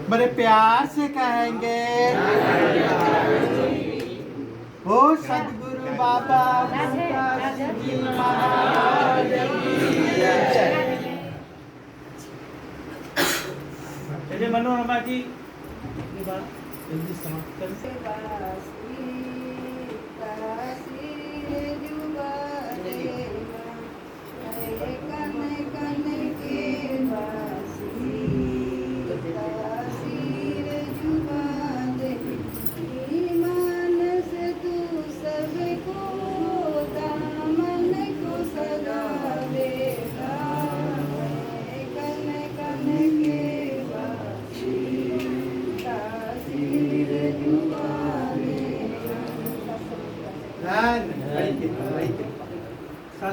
बड़े प्यार से कहेंगे, हो सदगुरु बाबा बूटा जी महाराज की जय। चलिए मनोरमा जी ये बात जल्दी समाप्त करें।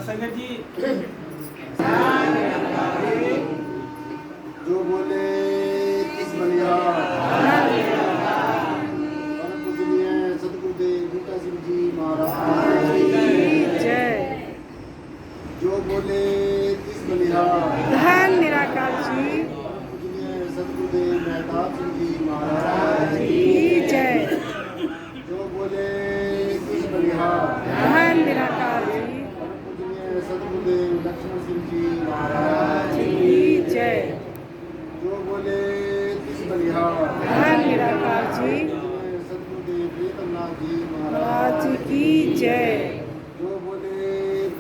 संगत जी जो बोले किस बलिया पूजनीय सतगुरुदेव बूटा सिंह जी महाराज की जय। जो बोले किस बलिया धन निराकार जी पूजनीय सतगुरुदेव मेहताब सिंह जी महाराज की जय। जो बोले किस बलिया धन निराकार जी पूजनीय सतगुरुदेव लक्ष्मण सिंह जी महाराज की जय। जो बोले किस बलिया धन निराकार जी सतगुरुदेव प्रीतमनाथ जी महाराज की जय। जो बोले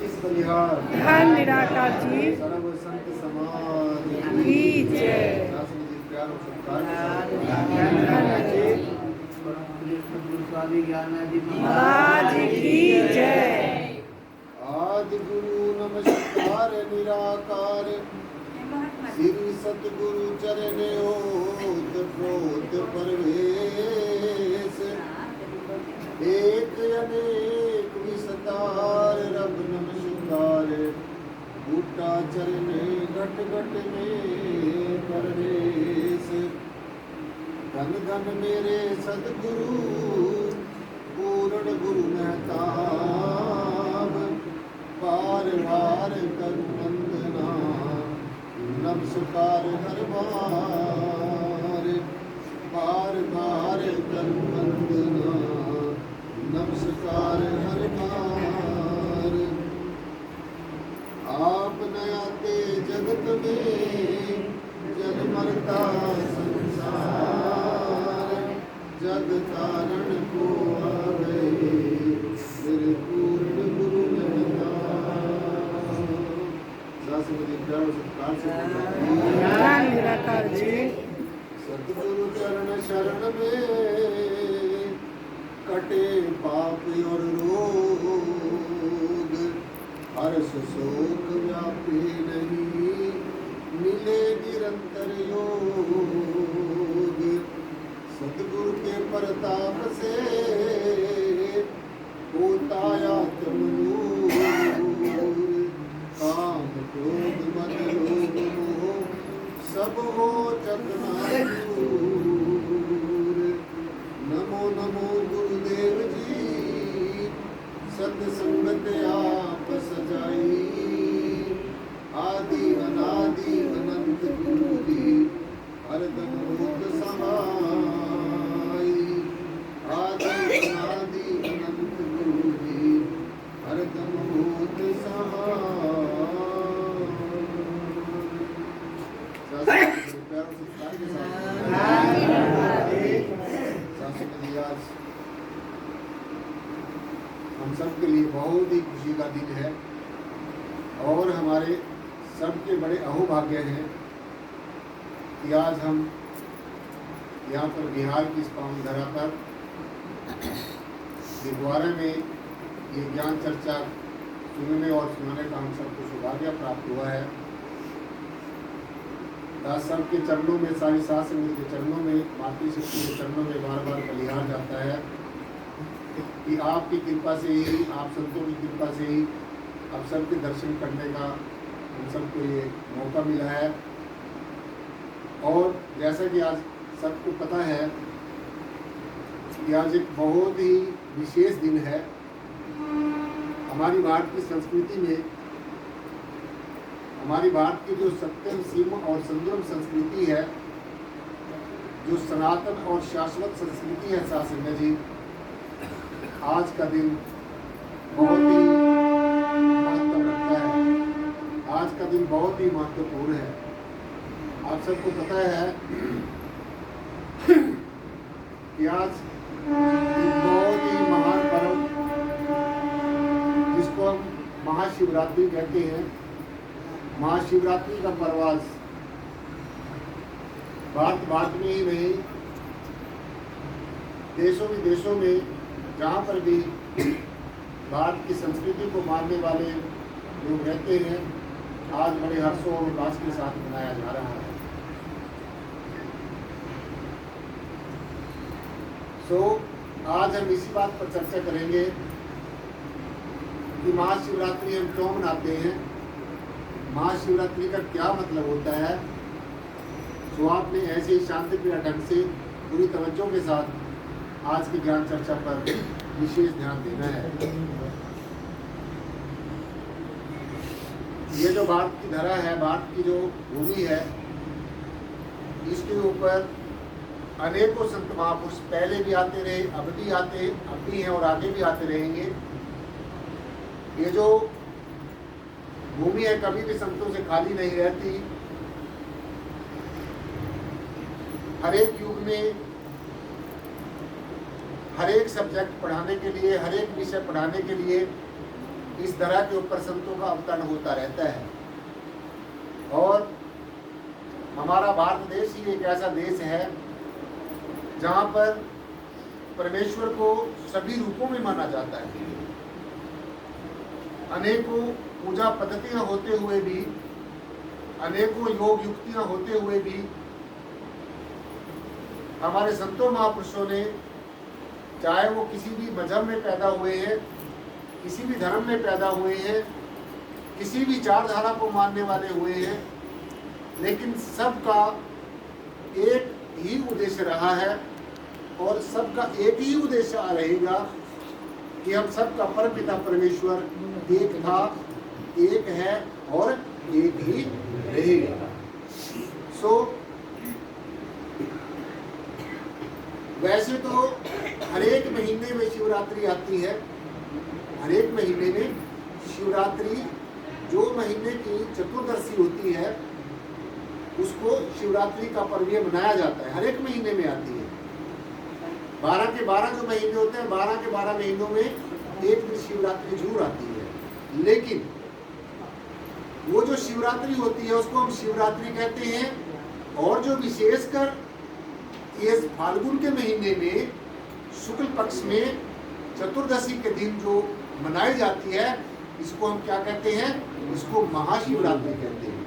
किस बलिया धन निराकार जी सर्व संत समाज की जय। प्यार और सत्कार के स्वामी ज्ञानानंद जी महाराज की जय। आदि गुरु नमस्कार निराकार श्री सतगुरु चरण ओत प्रोत परवेश एक अनेक विस्तार रब नमस्कार बूटा चरण घट घट में परवेश धन धन मेरे सतगुरु पूर्ण गुरु मेहताब बार बार कर वंदना नमस्कार हर बार बार बार कर वंदना नमस्कार हर बार। आप नयाते जगत में जग मरता संसार जग कारण को आ गए मेरे पूर्ण गुरु धन निराकार जी सतगुरु चरण शरण में कटे पाप और रोग हर्ष शोक व्यापी नहीं मिले निरंतर योग सतगुरु के प्रताप से होता आत्मनूर काम क्रोध मद लोभ मोह सब हो चकनाचूर। नमो नमो गुरुदेव जी सत्संगत आप सजाई आदि अनादि अनंत गुरु जी हरदम होत सहाय आदि अनादि अनंत गुरु जी हरदम होत सहाय। हम सब के लिए बहुत ही खुशी का दिन है और हमारे सबके बड़े अहोभाग्य हैं कि आज हम यहाँ पर बिहार की इस पावन धरा पर दिगवारा में ये ज्ञान चर्चा सुनने और सुनाने का हम सबको सौभाग्य प्राप्त हुआ है। दास साहब के चरणों में सारी सास संगत के चरणों में मातृ शक्ति के चरणों में बार बार बलिहार जाता है कि आपकी कृपा से ही आप संतों की कृपा से ही आप सबके दर्शन करने का हम सबको ये मौका मिला है। और जैसा कि आज सबको पता है कि आज एक बहुत ही विशेष दिन है हमारी भारत की संस्कृति में। हमारी भारत की जो सत्यम सीम और संयम संस्कृति है जो सनातन और शाश्वत संस्कृति है साथ संगत जी, आज का दिन बहुत ही महत्व रखता है। आज का दिन बहुत ही महत्वपूर्ण है। आप सबको पता है कि आज एक बहुत ही महान पर्व जिसको हम महाशिवरात्रि कहते हैं, महाशिवरात्रि का पर्व आज भारत में ही नहीं, देशों विदेशों में जहाँ पर भी भारत की संस्कृति को मानने वाले लोग रहते हैं, आज बड़े हर्षों और उल्लास के साथ मनाया जा रहा है। आज हम इसी बात पर चर्चा करेंगे कि महाशिवरात्रि हम क्यों मनाते हैं, महाशिवरात्रि का क्या मतलब होता है। तो आपने ऐसे ही शांतिप्रिय ढंग से पूरी तवज्जो के साथ आज की ज्ञान चर्चा पर विशेष ध्यान देना है। ये जो भारत की धरा है, भारत की जो भूमि है, इसके ऊपर अनेकों संत महापुरुष पहले भी आते रहे, अब भी हैं और आगे भी आते रहेंगे। ये जो भूमि है कभी भी संतों से खाली नहीं रहती। हर एक युग में हर एक सब्जेक्ट पढ़ाने के लिए, हर एक विषय पढ़ाने के लिए इस धरा के ऊपर संतों का अवतरण होता रहता है। और हमारा भारत देश ही एक ऐसा देश है जहाँ पर परमेश्वर को सभी रूपों में माना जाता है। अनेकों पूजा पद्धतियाँ होते हुए भी, अनेकों योग युक्तियाँ होते हुए भी हमारे संतों महापुरुषों ने, चाहे वो किसी भी मजहब में पैदा हुए हैं, किसी भी धर्म में पैदा हुए हैं, किसी भी विचारधारा को मानने वाले हुए हैं, लेकिन सबका एक ही उद्देश्य रहा है और सबका एक ही उद्देश्य रहेगा कि हम सबका परमपिता परमेश्वर एक था, एक है और एक ही रहेगा। वैसे तो हर एक महीने में शिवरात्रि आती है। हर एक महीने में शिवरात्रि, जो महीने की चतुर्दशी होती है, उसको शिवरात्रि का पर्व मनाया जाता है। हर एक महीने में आती है। 12 के 12 जो महीने होते हैं, 12 के 12 महीनों में एक दिन शिवरात्रि जरूर आती है। लेकिन वो जो शिवरात्रि होती है उसको हम शिवरात्रि कहते हैं। और जो विशेषकर ये फाल्गुन के महीने में शुक्ल पक्ष में चतुर्दशी के दिन जो मनाई जाती है, इसको हम क्या कहते हैं, इसको महाशिवरात्रि कहते हैं।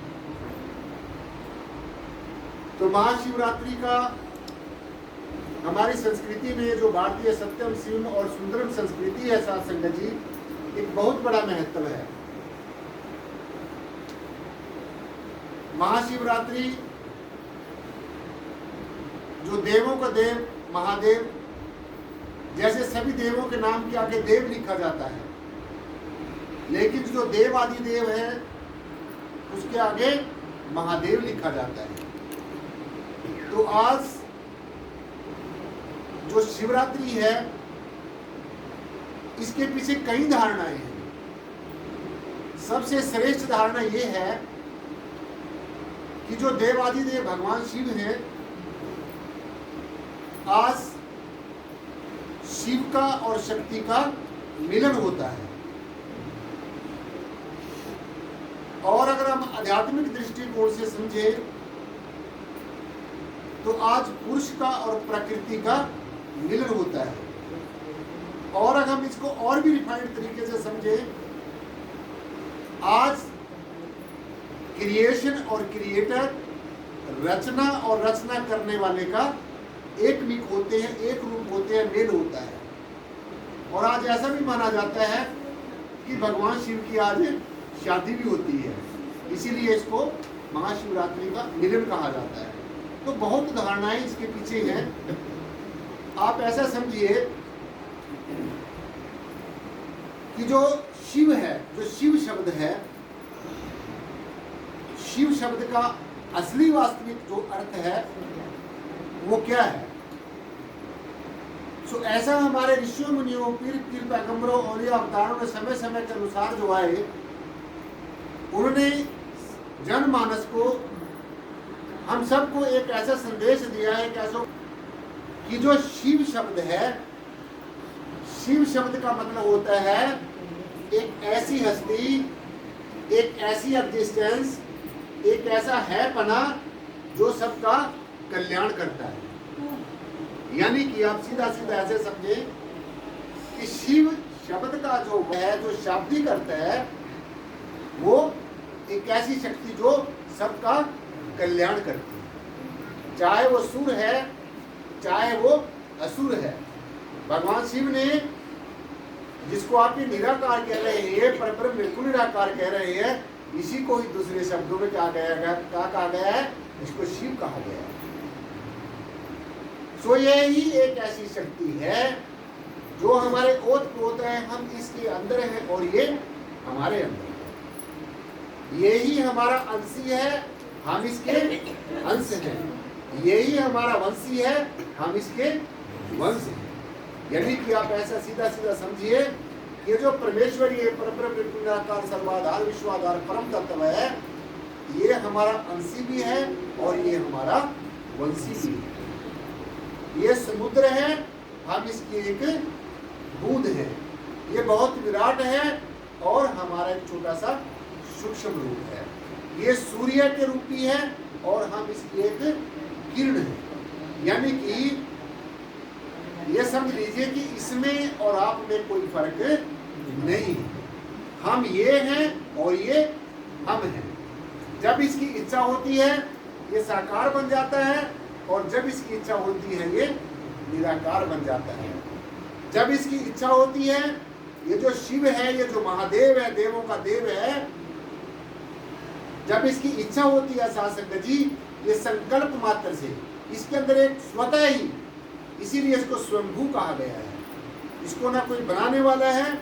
तो महाशिवरात्रि का हमारी संस्कृति में, जो भारतीय सत्यम शिवम और सुंदरम संस्कृति है साथ संगत जी, एक बहुत बड़ा महत्व है। महाशिवरात्रि जो देवों का देव महादेव, जैसे सभी देवों के नाम के आगे देव लिखा जाता है, लेकिन जो देव आदि देव है उसके आगे महादेव लिखा जाता है। तो आज जो शिवरात्रि है, इसके पीछे कई धारणाएं हैं। सबसे श्रेष्ठ धारणा यह है कि जो देवादिदेव भगवान शिव हैं, आज शिव का और शक्ति का मिलन होता है। और अगर हम आध्यात्मिक दृष्टिकोण से समझें तो आज पुरुष का और प्रकृति का मिलन होता है। और अगर हम इसको और भी रिफाइंड तरीके से समझें, आज क्रिएशन और क्रिएटर, रचना और रचना करने वाले का एक मिक होते हैं, एक रूप होते हैं, मेल होता है। और आज ऐसा भी माना जाता है कि भगवान शिव की आज शादी भी होती है, इसीलिए इसको महाशिवरात्रि का मिलन कहा जाता है। तो बहुत धारणाएं इसके पीछे हैं। आप ऐसा समझिए कि जो शिव है, जो शिव शब्द है, शिव शब्द का असली वास्तविक जो अर्थ है वो क्या है। सो ऐसा हमारे ऋषियों मुनियों पीर पैगंबरों और अवतारों ने समय समय के अनुसार जो आए, उन्होंने जनमानस को, हम सबको एक ऐसा संदेश दिया है कि जो शिव शब्द है, शिव शब्द का मतलब होता है एक ऐसी हस्ती, एक ऐसी एग्जिस्टेंस, एक ऐसा है पना जो सबका कल्याण करता है। यानी कि आप सीधा सीधा ऐसे समझे कि शिव शब्द का जो है, जो शाब्दिक अर्थ है, वो एक ऐसी शक्ति जो सबका कल्याण करती है, चाहे वो सुर है चाहे वो असुर है। भगवान शिव ने, जिसको आप ये निराकार कह रहे हैं, परब्रह्म बिल्कुल निराकार कह रहे हैं, इसी को ही दूसरे शब्दों में क्या कहा गया है, इसको शिव कहा गया है। सो ये ही एक ऐसी शक्ति है जो हमारे ओत प्रोत है, हम इसके अंदर हैं और ये हमारे अंदर है। ये ही हमारा अंशी है, हम इसके अंश हैं। यही हमारा वंशी है, हम इसके वंश हैं। यानी कि आप ऐसा सीधा सीधा समझिए, ये जो परमेश्वरी है, परब्रह्म निराकार सर्वाधार विश्वाधार परम तत्व है, ये हमारा अंशी भी है और ये हमारा वंशी भी है। ये समुद्र है, हम इसकी एक बूंद है। ये बहुत विराट है और हमारा एक छोटा सा सूक्ष्म रूप है। ये सूर्य के रूपी है और हम इसकी एक किरण है। यानी कि ये समझ लीजिए कि इसमें और आप में कोई फर्क नहीं है। हम ये हैं और ये हम हैं। जब इसकी इच्छा होती है ये साकार बन जाता है और जब इसकी इच्छा होती है ये निराकार बन जाता है। जब इसकी इच्छा होती है, ये जो शिव है, ये जो महादेव है, देवों का देव है, जब इसकी इच्छा होती है सासंग जी, ये संकल्प मात्र से, इसके अंदर एक स्वतः ही, इसीलिए इसको स्वयंभू कहा गया है। इसको ना कोई बनाने वाला है,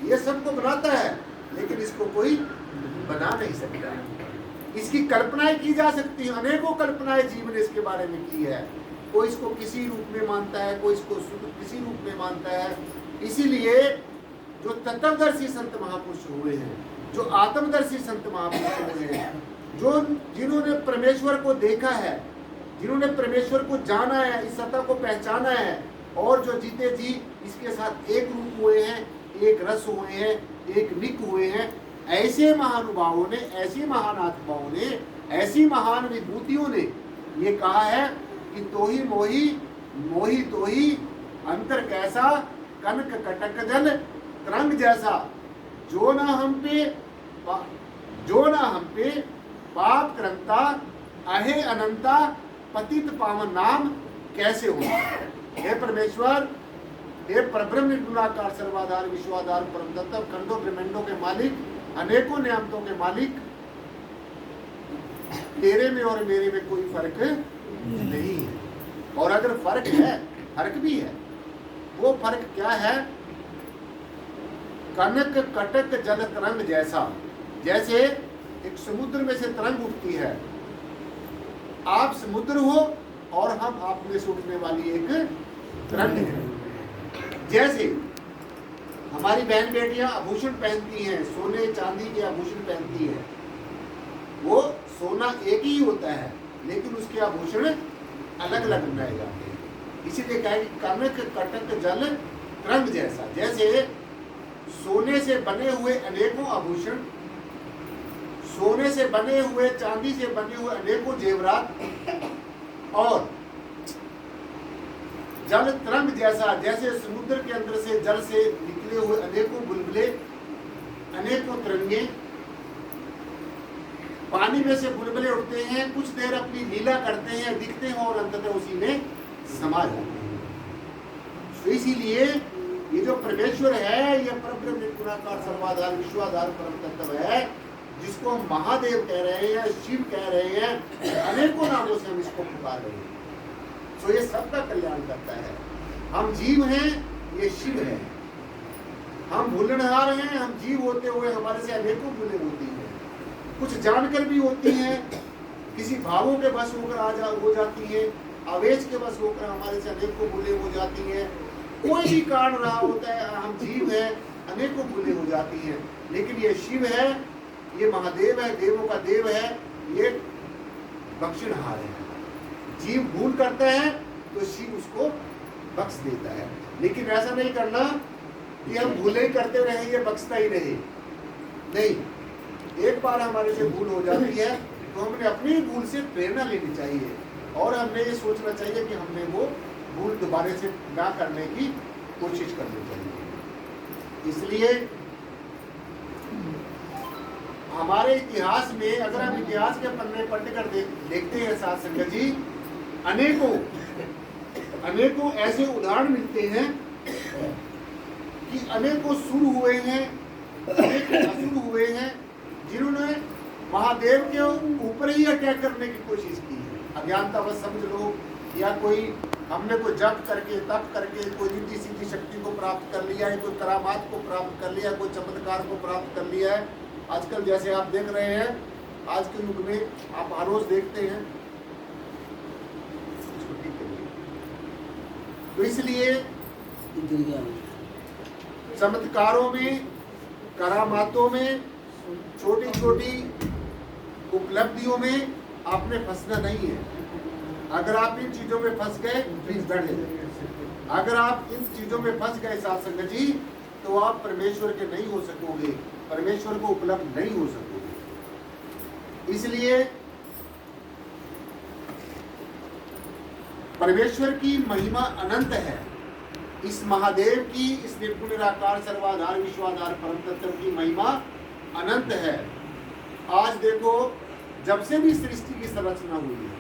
ये सबको बनाता है लेकिन इसको कोई बना नहीं सकता। इसकी कल्पनाएं की जा सकती हैं, अनेकों कल्पनाएं जीव ने इसके बारे में की है। कोई इसको किसी रूप में मानता है, कोई इसको किसी रूप में मानता है। इसीलिए जो तत्वदर्शी संत महापुरुष हुए हैं, जो आत्मदर्शी संत महापुरुष हुए हैं, जो जिन्होंने परमेश्वर को देखा है, जिन्होंने परमेश्वर को जाना है, इस सत्ता को पहचाना है और जो जीते जी इसके साथ एक रूप हुए हैं, एक रस हुए हैं, एक निक हुए हैं, ऐसे महानुभावों ने, ऐसी महान आत्माओं ने, ऐसी महान विभूतियों ने ये कहा है कि तो ही मोही, मोही तो ही, अंतर कैसा, कनक कटक जल तरंग जैसा, जो ना हम पे पाप करंता, अहे अनंता, पतित पावन नाम कैसे हो। हे परमेश्वर, हे परब्रह्म निर्गुणाकार सर्वाधार विश्वाधार परम तत्व, खंडों ब्रह्मांडों के मालिक, अनेकों नियामतों के मालिक, तेरे में और मेरे में कोई फर्क नहीं है। और अगर फर्क है, फर्क भी है, वो फर्क क्या है, कनक कटक जल तरंग जैसा। जैसे एक समुद्र में से तरंग उठती है, आप समुद्र हो और हम आप में से उठने वाली एक तरंग है। जैसे हमारी बहन बेटियां आभूषण पहनती हैं, सोने चांदी के आभूषण पहनती हैं, वो सोना एक ही होता है लेकिन उसके आभूषण अलग अलग बनाए जाते हैं। इसीलिए कहा कि कनक कटक जल तरंग जैसा। जैसे सोने से बने हुए अनेकों आभूषण, सोने से बने हुए, चांदी से बने हुए अनेकों जेवरात, और जल तरंग जैसा, जैसे समुद्र के अंदर से जल से निकले हुए अनेकों बुलबुले, अनेकों तरंगे, पानी में से बुलबुले उठते हैं, कुछ देर अपनी लीला करते हैं, दिखते हैं और अंततः उसी में समा जाते हैं। तो इसीलिए ये जो परमेश्वर है, ये परब्रह्म निर्गुणाकार सर्वाधार विश्वाधार परम तत्व है, जिसको हम महादेव कह रहे हैं, शिव कह रहे हैं, अनेकों नामों से हम इसको पुकार रहे हैं। तो ये सबका कल्याण करता है। हम जीव हैं, ये शिव है। हम भूलनहार हैं, हम जीव होते हुए हमारे से अनेकों भूलें होती हैं, कुछ जानकर भी होती हैं, किसी भावों के बस होकर हो जाती है, आवेश के वश होकर हमारे से अनेकों भूलें हो जाती हैं। कोई भी कारण रहा होता है, हम जीव है, अनेकों भूलें हो जाती हैं, लेकिन ये शिव है, ये महादेव है, देवों का देव है, ये बख्शनहार है। जीव भूल करता है तो शिव उसको बख्श देता है, लेकिन ऐसा नहीं करना कि हम भूले करते रहे, ये बख्शता ही रहे। नहीं, एक बार हमारे से भूल हो जाती है तो हमने अपनी भूल से प्रेरणा लेनी चाहिए और हमने ये सोचना चाहिए कि हमने वो भूल दोबारा से ना करने की कोशिश करनी चाहिए। इसलिए हमारे इतिहास में, अगर हम इतिहास के पन्ने पलट कर देखते हैं साथ संगत जी, अनेकों ऐसे उदाहरण मिलते हैं कि अनेकों सुर हुए हैं, अनेकों असुर हुए हैं, जिन्होंने महादेव के ऊपर ही अटैक करने की कोशिश की है। अज्ञानतावश समझ लो, या कोई हमने कोई जप करके तप करके कोई रिद्धि सिद्धि शक्ति को प्राप्त कर लिया है, कोई करामात को प्राप्त कर लिया है, कोई चमत्कार को प्राप्त कर लिया है। आजकल जैसे आप देख रहे हैं, आज के युग में आप हर रोज देखते हैं, तो इसलिए चमत्कारों में, करामातों में, छोटी छोटी उपलब्धियों में आपने फंसना नहीं है। अगर आप इन चीजों में फंस गए प्लीज डर जाइए। अगर आप इन चीजों में फंस गए साथ संगत जी, तो आप परमेश्वर के नहीं हो सकोगे, परमेश्वर को उपलब्ध नहीं हो सकोगे। इसलिए परमेश्वर की महिमा अनंत है। इस महादेव की, इस निर्गुण निराकार सर्वाधार विश्वाधार परम तत्व की महिमा अनंत है। आज देखो, जब से भी सृष्टि की संरचना हुई है,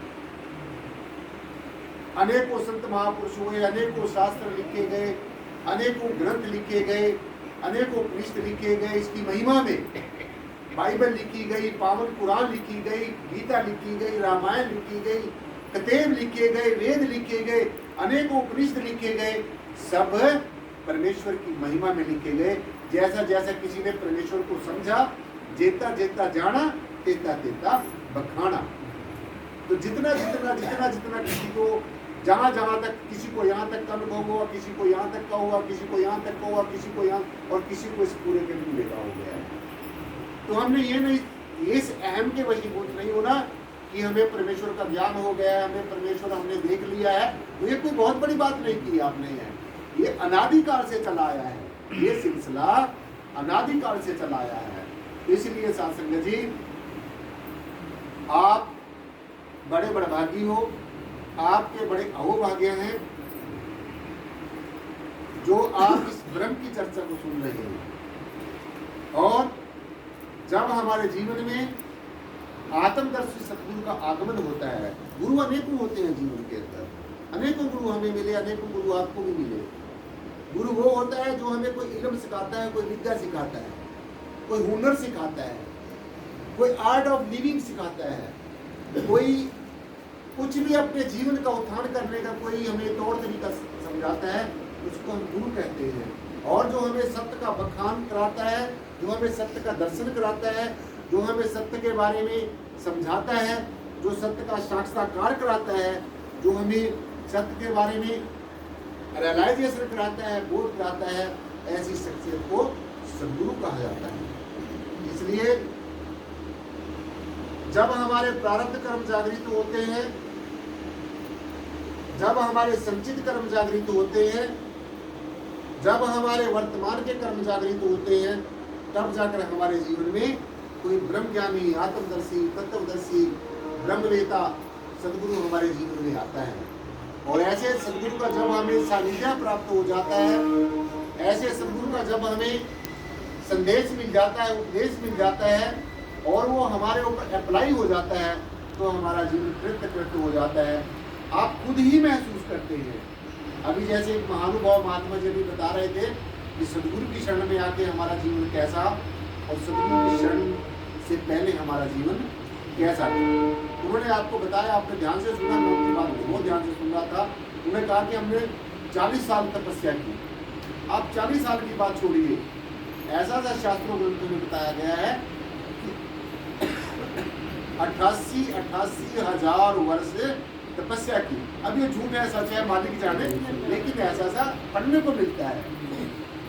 अनेकों संत महापुरुष हुए, अनेकों शास्त्र लिखे गए, अनेकों ग्रंथ लिखे गए, अनेकों पृष्ठ लिखे गए इसकी महिमा में। बाइबल लिखी गई, पावन कुरान लिखी गई, गीता लिखी गई, रामायण लिखी गई, कतेब लिखे गए, वेद लिखे गए, अनेकों पृष्ठ लिखे गए, सब परमेश्वर की महिमा में लिखे गए। जैसा जैसा किसी ने परमेश्वर को समझा, जेता जेता जाना, तेता तेता बखाना। तो जितना जितना जितना जितना किसी को जहाँ जहाँ तक, किसी को यहाँ तक का अनुभव हुआ, किसी को यहाँ तक का हुआ, किसी को यहाँ तक का हुआ, किसी को यहाँ, और किसी को इस पूरे के पूरे का हो गया है। तो हमने ये नहीं, इस अहम के वशीभूत नहीं होना कि हमें परमेश्वर का ज्ञान हो गया है, हमें परमेश्वर हमने देख लिया है। तो ये कोई बहुत बड़ी बात नहीं की आपने है, ये अनादिकाल से चला आया है, ये सिलसिला अनादिकाल से चला आया है। इसलिए साथ संगत जी, आप बड़े बड़भागी हो, आपके बड़े अहोभाग्य हैं जो आप इस ब्रह्म की चर्चा को सुन रहे हैं। और जब हमारे जीवन में आत्मदर्शी सतगुरु का आगमन होता है, गुरु अनेकों होते हैं जीवन के अंदर, अनेकों गुरु हमें मिले, अनेकों गुरु आपको भी मिले। गुरु वो होता है जो हमें कोई इल्म सिखाता है, कोई विद्या सिखाता है, कोई हुनर सिखाता है, कोई आर्ट ऑफ लिविंग सिखाता है, कोई कुछ भी अपने जीवन का उत्थान करने का कोई हमें तौर तरीका समझाता है, उसको हम गुरु कहते हैं। और जो हमें सत्य का बखान कराता है, जो हमें सत्य का दर्शन कराता है, जो हमें सत्य के बारे में समझाता है, जो सत्य का साक्षात्कार कराता है, जो हमें सत्य के बारे में रियलाइजेशन कराता है, बोध कराता है, ऐसी शख्सियत को सद्गुरु कहा जाता है। इसलिए जब हमारे प्रारब्ध कर्म जागृत होते हैं, जब हमारे संचित कर्म जागृत होते हैं, जब हमारे वर्तमान के कर्म जागृत होते हैं, तब जाकर हमारे जीवन में कोई ब्रह्मज्ञानी, आत्मदर्शी, तत्वदर्शी, ब्रह्मवेता सद्गुरु हमारे जीवन में आता है। और ऐसे सद्गुरु का जब हमें सानिध्य प्राप्त हो जाता है, ऐसे सद्गुरु का जब हमें संदेश मिल जाता है, उपदेश मिल जाता है, और वो हमारे ऊपर अप्लाई हो जाता है, तो हमारा जीवन कृत हो जाता है। आप खुद ही महसूस करते हैं। अभी जैसे एक महानुभाव महात्मा जी भी बता रहे थे कि सद्गुरु की शरण में आके हमारा जीवन कैसा, और सद्गुरु की शरण से पहले हमारा जीवन कैसा था। उन्होंने आपको बताया, आपने ध्यान से सुना, मैं उनकी बात बहुत ध्यान से सुन रहा था। उन्होंने कहा कि हमने 40 साल तपस्या की। आप 40 साल की बात छोड़िए, ऐसा शास्त्रों ग्रंथों में बताया गया है कि 88,000 वर्ष तपस्या की। अब ये झूठ है सच है मालिक जाने, लेकिन ऐसा सा पढ़ने को मिलता है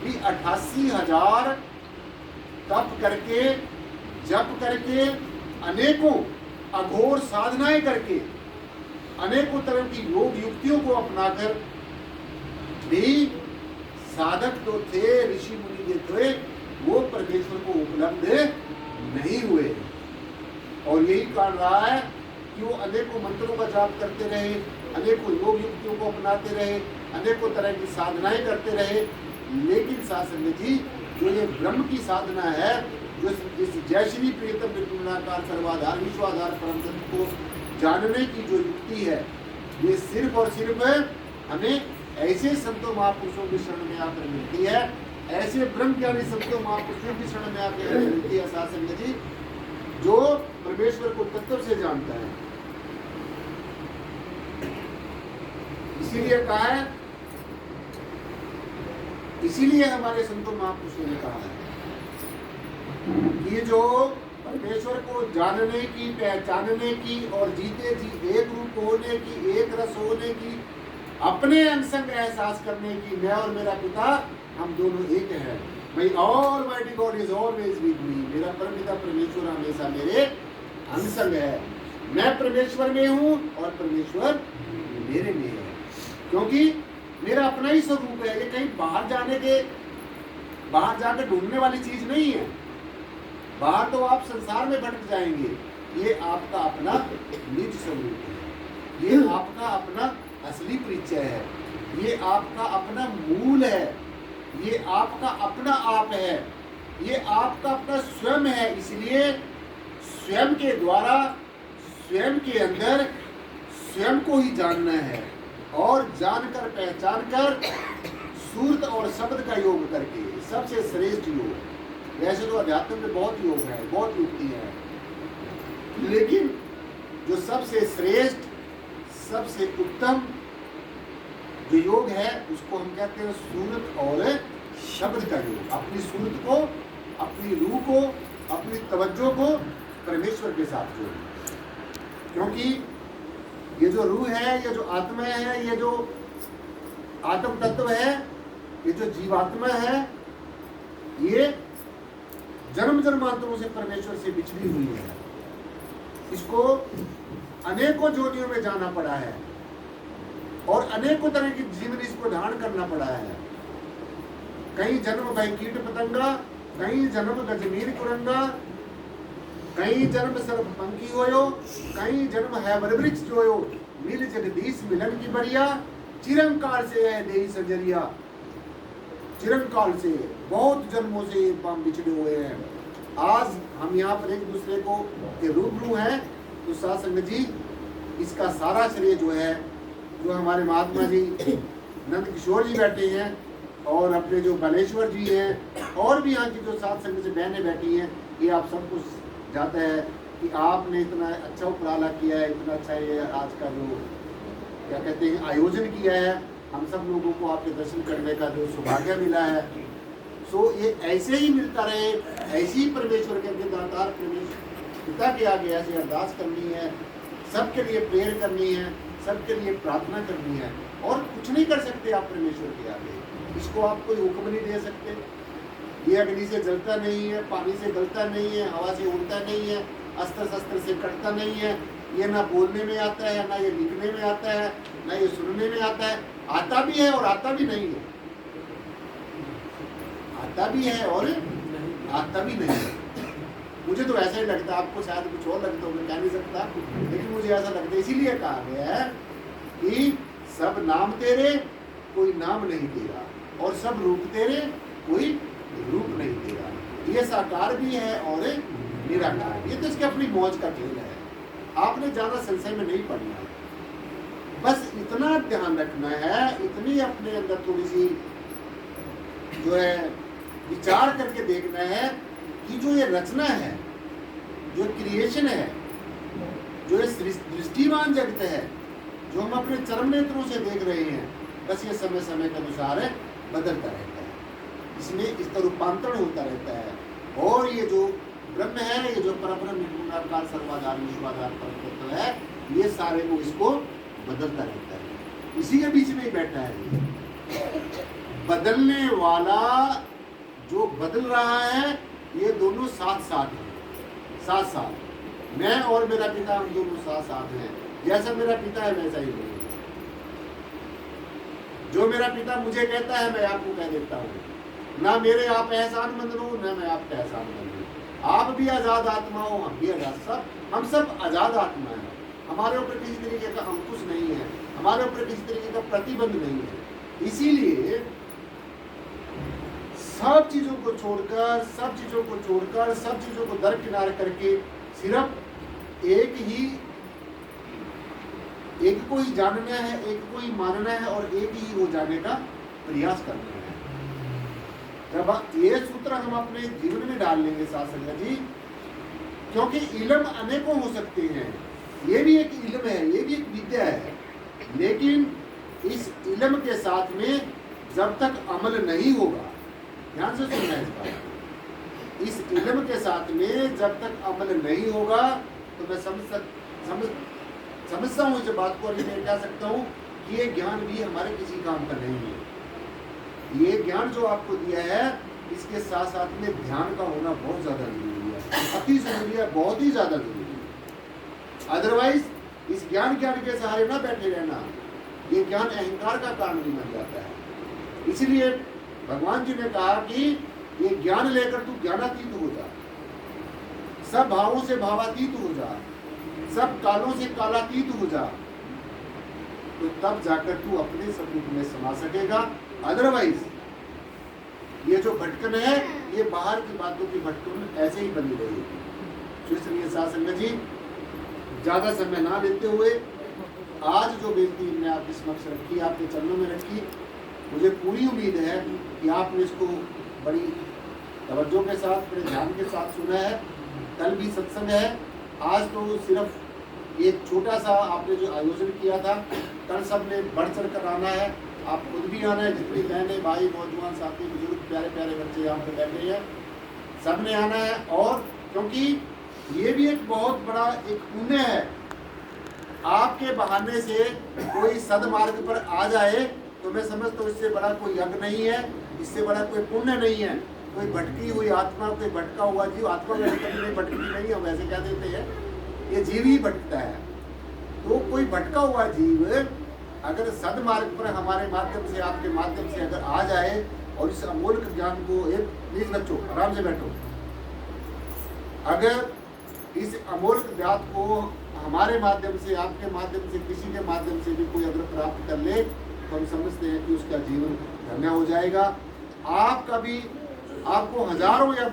कि 88,000 तप करके, जप करके, अनेकों अघोर साधनाएं करके, अनेकों तरह की योग युक्तियों को अपनाकर भी साधक तो थे, ऋषि मुनि जो थे, वो परमेश्वर को उपलब्ध नहीं हुए। और यही कारण रहा है कि वो अनेकों मंत्रों का जाप करते रहे, अनेकों योग युक्तियों को अपनाते रहे, अनेकों तरह की साधनाएं करते रहे, लेकिन सासंग जी जो ये ब्रह्म की साधना है, जो इस जय श्री प्रियतम निर्गुणाकार सर्वाधार विश्वाधार परम तत्व को जानने की जो युक्ति है, ये सिर्फ और सिर्फ हमें ऐसे संतों महापुरुषों की शरण में आकर मिलती है, ऐसे ब्रह्म ज्ञानी संतों महापुरुषों की शरण में आकर मिलती है सासंग जी, जो परमेश्वर को तत्व से जानता है। इसीलिए कहा है, इसीलिए हमारे संतों महापुरुषों ने कहा है कि जो परमेश्वर को जानने की, पहचानने की और जीते जी एक रूप होने की, एक रस होने की, अपने अंग एहसास करने की, मैं और मेरा पिता हम दोनों एक हैं। भाई almighty God is always with me, मेरा परमपिता परमेश्वर हमेशा मेरे अंग है। मैं परमेश्वर में हूँ और परमेश्वर मेरे में है, क्योंकि मेरा अपना ही स्वरूप है। ये कहीं बाहर जाकर ढूंढने वाली चीज नहीं है। बाहर तो आप संसार में भटक जाएंगे, ये आपका अपना निज स्वरूप है, ये आपका अपना असली परिचय है, ये आपका अपना मूल है, ये आपका अपना आप है, ये आपका अपना स्वयं है। इसलिए स्वयं के द्वारा, स्वयं के अंदर स्वयं को ही जानना है, और जानकर पहचान कर सूरत और शब्द का योग करके, सबसे श्रेष्ठ योग। वैसे तो अध्यात्म में बहुत योग है, बहुत युक्ति है, लेकिन जो सबसे श्रेष्ठ, सबसे उत्तम जो योग है, उसको हम कहते हैं सूरत और शब्द का योग। अपनी सूरत को, अपनी रूह को, अपनी तवज्जो को परमेश्वर के साथ जोड़ना। क्योंकि ये जो रूह है, ये जो आत्मा है, ये जो आत्म तत्व है, ये जो जीवात्मा है, ये जन्म जन्मांतरों से परमेश्वर से बिछड़ी हुई है। इसको अनेकों जोनियों में जाना पड़ा है और अनेकों तरह की जीवन इसको धारण करना पड़ा है। कहीं जन्म भय कीट पतंगा, कहीं जन्म गजनीर कुरंगा, कहीं जन्म सर्प पंखी होयो, कहीं जन्म है वृक्ष जोयो, मिल जगदीश मिलन की बरिया, चिरंकाल से है देही सजरिया। चिरंकाल से, बहुत जन्मों से हम बिछड़े हुए हैं। आज हम यहाँ पर एक दूसरे को के रूबरू हैं, तो साथ संगत जी इसका सारा श्रेय जो है, जो हमारे महात्मा जी नंद किशोर जी बैठे हैं और अपने जो बालेश्वर जी हैं और भी यहाँ की जो साथ संगत से बहनें बैठी हैं, ये आप सब कुछ जाता है कि आपने इतना अच्छा उपराला किया है, इतना अच्छा ये आज का जो क्या कहते हैं आयोजन किया है, हम सब लोगों को आपके दर्शन करने का जो सौभाग्य मिला है। सो ये ऐसे ही मिलता रहे, ऐसे ही परमेश्वर के आगे दातार परमेश्वर पिता के आगे ऐसी अरदास करनी है, सबके लिए प्रेयर करनी है, सबके लिए प्रार्थना करनी है, और कुछ नहीं कर सकते आप परमेश्वर के आगे। इसको आप कोई हुक्म नहीं दे सकते। ये अग्नि से जलता नहीं है, पानी से गलता नहीं है, हवा से उड़ता नहीं है, अस्त्र शस्त्र से कटता नहीं है, ये ना बोलने में आता है, ना ये लिखने में आता है, ना ये सुनने में आता है। आता भी है और आता भी नहीं है, आता भी है और आता भी नहीं है। मुझे तो ऐसा ही लगता है, आपको शायद कुछ और लगता हो, मैं कह नहीं सकता, लेकिन मुझे ऐसा लगता है। इसीलिए कहा गया है कि सब नाम तेरे कोई नाम नहीं तेरा, और सब रूप तेरे कोई रूप नहीं तेरा। ये साकार भी है और निराकार। ये तो इसके अपनी मौज का खेल है, आपने ज्यादा संशय में नहीं पड़ना है। बस इतना ध्यान रखना है, इतनी अपने अंदर थोड़ी सी जो है विचार करके देखना है कि जो ये रचना है, जो क्रिएशन है, जो ये दृष्टिमान जगत है, जो हम अपने चरम नेत्रों से देख रहे हैं, बस ये समय समय के अनुसार बदलता रहता है, इसमें इसका रूपांतरण होता रहता है। और ये जो ब्रह्म है, ये जो परब्रह्म निर्गुणाकार सर्वाधार विश्वाधार परम तत्व है, ये सारे को इसको बदलता रहता है। इसी के बीच में ही बैठा है। बदलने वाला जो बदल रहा है, ये दोनों साथ साथ हैं, साथ साथ। मैं और मेरा पिता, हम दोनों साथ साथ हैं। जैसा मेरा पिता है वैसा ही हूँ। जो मेरा पिता मुझे कहता है मैं आपको कह देता हूँ। ना मेरे आप एहसानमंद हो, ना मैं आपका एहसानमंद हूँ। आप भी आजाद आत्मा हो, हम भी आजाद, हम सब आजाद आत्मा है। हमारे ऊपर किसी तरीके का अंकुश नहीं है, हमारे ऊपर किसी तरीके का प्रतिबंध नहीं है। इसीलिए सब चीजों को छोड़कर, सब चीजों को दरकिनार करके सिर्फ एक को ही जानना है, एक को ही मानना है और एक ही हो जाने का प्रयास करना है। जब ये सूत्र हम अपने जीवन में डाल लेंगे साथ संगत जी, क्योंकि इल्म अनेकों हो सकते हैं, ये भी एक इल्म है, ये भी एक विद्या है, लेकिन इस इल्म के साथ में जब तक अमल नहीं होगा, ध्यान से सुनना है इस बात, इस इल्म के साथ में जब तक अमल नहीं होगा तो मैं समझता हूँ इस बात को, अभी मैं कह सकता हूँ कि ये ज्ञान भी हमारे किसी काम का नहीं है। ये ज्ञान जो आपको दिया है, इसके साथ साथ में ध्यान का होना बहुत ज्यादा जरूरी है, अति जरूरी है, बहुत ही ज्यादा जरूरी है। अदरवाइज इस ज्ञान के सहारे ना बैठे रहना, ये ज्ञान अहंकार का कारण भी बन जाता है। इसलिए भगवान जी ने कहा कि ये ज्ञान लेकर तू ज्ञानातीत हो जा, सब भावों से भावातीत हो जा, सब कालों से कालातीत हो जा, तो तब जाकर तू अपने स्वरूप में समा सकेगा। अदरवाइज ये जो भटकन है, ये बाहर की बातों की भटकन ऐसे ही बनी रहेगी। तो इसलिए साथ संगत जी, ज्यादा समय ना लेते हुए आज जो बेनती हमने आपके समक्ष रखी, आपके चरणों में रखी, मुझे पूरी उम्मीद है कि आपने इसको बड़ी तवज्जो के साथ, बड़े ध्यान के साथ सुना है। कल भी सत्संग है, आज तो सिर्फ एक छोटा सा आपने जो आयोजन किया था, कल सबने बढ़ चढ़ कर आना है। आप खुद भी आना है, जितनी बहनें, भाई, नौजवान साथी, बुजुर्ग, प्यारे प्यारे बच्चे यहाँ पे बैठे हैं, सबने आना है। और क्योंकि ये भी एक बहुत बड़ा एक पुण्य है, आपके बहाने से कोई सदमार्ग पर आ जाए तो मैं समझता हूँ इससे बड़ा कोई यज्ञ नहीं है, इससे बड़ा कोई पुण्य नहीं है। कोई भटकी हुई आत्मा, कोई भटका हुआ जीव, आत्मा वैसे कभी नहीं भटकी नहीं है, वैसे क्या देते हैं, ये जीव ही भटकता है। तो कोई भटका हुआ जीव अगर सदमार्ग पर हमारे माध्यम से, आपके माध्यम से अगर आ जाए और इस अमूल्य ज्ञान को, एक प्लीज बच्चों आराम से बैठो, अगर इस अमूल्य ज्ञान को हमारे माध्यम से, आपके माध्यम से, किसी के माध्यम से भी कोई अगर प्राप्त कर ले, तो हम समझते हैं कि उसका जीवन धन्य हो जाएगा। आपका भी, आपको हजारों या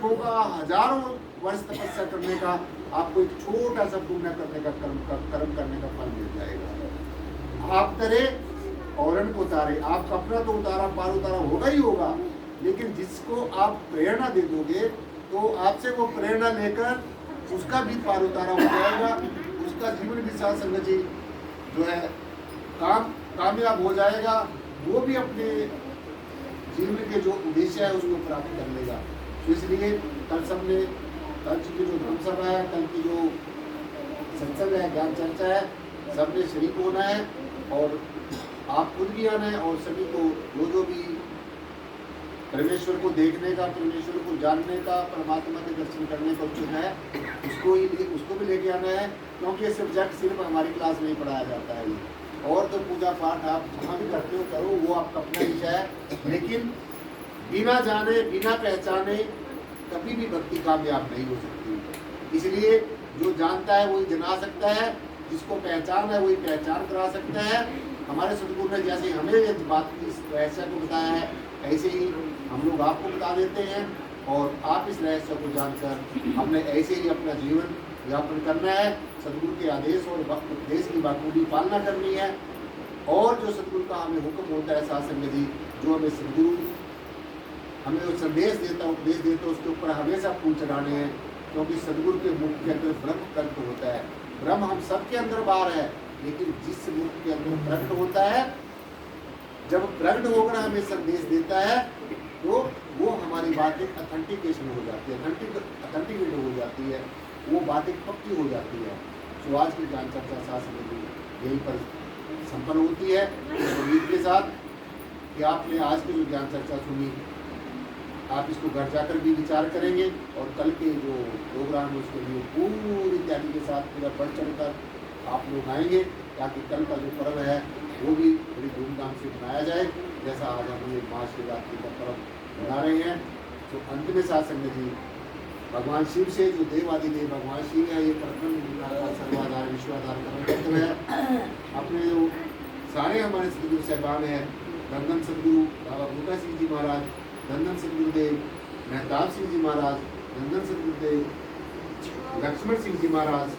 हजारों वर्ष तपस्या करने का, आपको एक छोटा सा पुण्य करने का कर्म करने का फल मिल जाएगा। आप तरे औरन को उतारे, आपका अपना तो उतारा पार उतारा होगा ही होगा, लेकिन जिसको आप प्रेरणा दे दोगे तो आपसे वो प्रेरणा लेकर उसका भी पार उतारा हो जाएगा, उसका जीवन भी साथ संगत जी जो है कामयाब हो जाएगा, वो भी अपने जीवन के जो उद्देश्य है उसको प्राप्त कर लेगा। तो इसलिए कल सबने, कल की जो धर्म सभा है, कल की जो सत्संग है, ज्ञान चर्चा है, सबने शरीक होना है और आप खुद भी आना है। और सभी को जो भी परमेश्वर को देखने का, परमेश्वर को जानने का, परमात्मा के दर्शन करने का इच्छुक है, उसको भी लेके आना है, क्योंकि ये सब्जेक्ट सिर्फ हमारी क्लास में ही पढ़ाया जाता है। और तो पूजा पाठ आप जहाँ भी करते हो करो, वो आपका अपना विषय है, लेकिन बिना जाने, बिना पहचाने कभी भी भक्ति कामयाब नहीं हो सकती। इसलिए जो जानता है वही जना सकता है, जिसको पहचान है वही पहचान करा सकता है। हमारे सदगुरु ने जैसे हमें इस बात की रहस्य को बताया है, ऐसे ही हम लोग आपको बता देते हैं, और आप इस रहस्य को जानकर हमने ऐसे ही अपना जीवन यापन करना है। सदगुरु के आदेश और उपदेश की बाखूबी पालना करनी है। और जो सदगुरु का हमें हुक्म होता है साथ संगत जी, जो हमें सदगुरु हमें जो संदेश देता, उपदेश देता, उसके ऊपर हमेशा फूल चढ़ाने हैं, क्योंकि सदगुरु के मुख के अंदर ब्रह्म कल्प होता है। ब्रह्म हम सबके अंदर बाहर है, लेकिन जिस मुख के अंदर प्रकट होता है, जब प्रकट होकर हमें संदेश देता है, तो वो हमारी बातें अथेंटिकेशन हो जाती है, अथेंटिकेट हो जाती है, वो बातें पक्की हो जाती है। तो आज की ज्ञान चर्चा साथ संगत जी यहीं पर संपन्न होती है। इस उम्मीद के साथ कि आपने आज की जो ज्ञान चर्चा सुनी, आप इसको घर जाकर भी विचार करेंगे और कल के जो प्रोग्राम है उसके लिए पूरी तैयारी के साथ पूरा बढ़ चढ़ कर आप लोग आएंगे, ताकि कल का जो पर्व है वो भी बड़ी धूमधाम से मनाया जाए, जैसा आज हम ये महाशिवरात्रि का पर्व मना रहे हैं। तो अंत में साथ संगत जी, भगवान शिव से जो देवादिदेव भगवान शिव है, ये परब्रह्म सर्वाधार विश्वाधार परम तत्व है। अपने जो सारे हमारे सदगुरु साहबान हैं, धन सदगुरु बाबा बूटा सिंह जी महाराज, धन सदगुरुदेव मेहताब सिंह जी महाराज, धन सदगुरुदेव लक्ष्मण सिंह जी महाराज,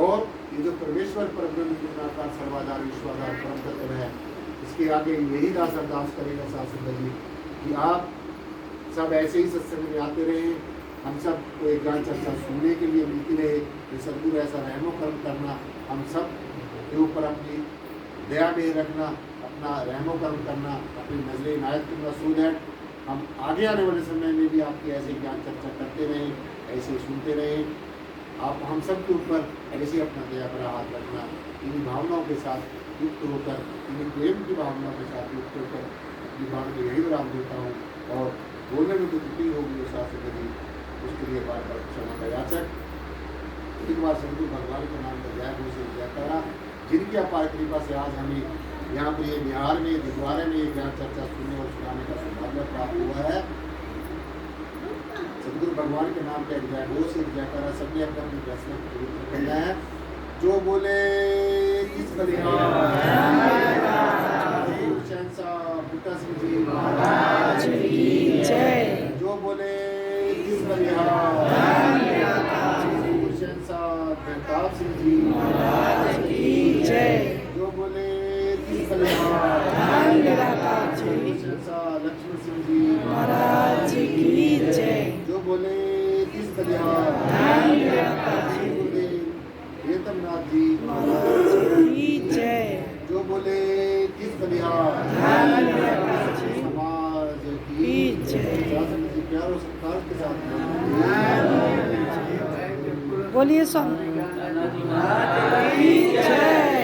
और ये जो परमेश्वर परब्रह्म निराकार सर्वाधार विश्वाधार परम तत्व है, इसके आगे यही दास अरदास करेगा शासन जी कि आप सब ऐसे ही सत्संग में आते रहे, हम सब को एक ज्ञान चर्चा सुनने के लिए मिलती रहे। ये सदगुरु ऐसा रहमो कर्म करना, हम सब के ऊपर अपनी दया में रखना, अपना रहमो कर्म करना, अपनी नजर इनायत करना, सो दैट हम आगे आने वाले समय में भी आपकी ऐसे ज्ञान चर्चा करते रहें, ऐसे सुनते रहें। आप हम सब के ऊपर ऐसे अपना दया भरा हाथ रखना, इन्हीं भावनाओं के साथ युक्त होकर, इन्हीं प्रेम की भावनाओं के साथ युक्त होकर अपनी बात को यही विराम देता हूँ। और बोलने में तो त्रुटि होगी उस शासन कभी, उसके लिए बार बार क्षमा का याचक। एक बार सदगुरु भगवान के नाम पर जय हो से जय करा, जिनकी अपार कृपा से आज हमें यहाँ पर ये बिहार में दिगवारे में ये ज्ञान चर्चा सुनने और सुनाने का सौभाग्य प्राप्त हुआ है। सदगुरु भगवान के नाम पे जय हो से जय करा, सबने अपने अपने प्रश्न पवित्र करना है। जो बोले किस बूटा सिंह जी महाराज की जय। जो बोले किस मेहताब सिंह जी महाराज की जय। जो बोले किस निराकार जी लक्ष्मण सिंह जी महाराज की जय। जो बोले किस निराकार जी प्रियतमनाथ जी महाराज की जय। जो बोले किस निराकार जी समाज की जय। शासन जी प्यारो सत्कार के साथ बोलिए स्वामी की जय।